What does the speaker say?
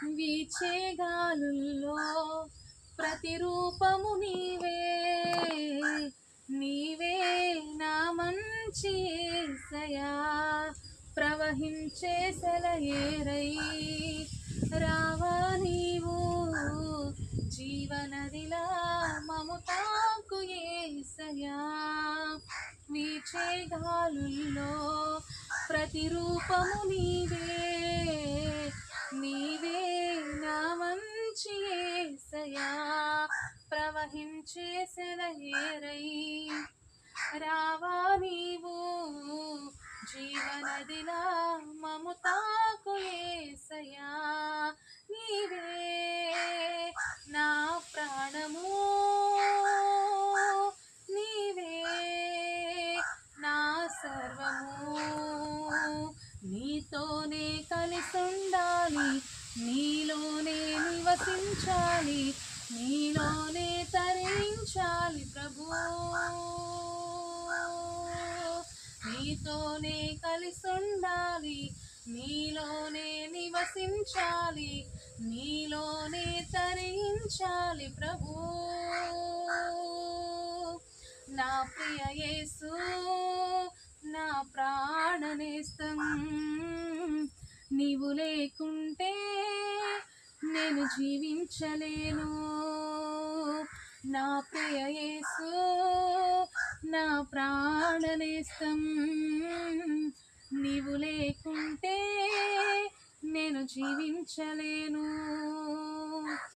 వీచే గాలుల్లో ప్రతిరూపము నీవే, నీవే నా మంచి యేసయ్యా. ప్రవహించే సెలయేరై రావా నీవు, జీవనదిలా మము తాకు యేసయ్యా. వీచే గాలుల్లో ప్రతిరూపము నీవే, నీవే నా మంచి యేసయ్యా. ప్రవహించే సెలయేరై రావా నీవు, జీవనదిలా మము తాకు యేసయ్యా. నీవే నా ప్రాణము, నీవే నా సర్వము. నీతోనే కలిసుండాలి, నీలోనే నివసించాలి, నీలోనే తరించాలి ప్రభు. నీతోనే కలిసుండాలి, నీలోనే నివసించాలి, నీలోనే తరించాలి ప్రభు. నా ప్రియ యేసు, నా ప్రాణనేస్తం, నీవు లేకుంటే నేను జీవించలేను. నా ప్రియ యేసు, నా ప్రాణనేస్తం, నీవు లేకుంటే నేను జీవించలేను.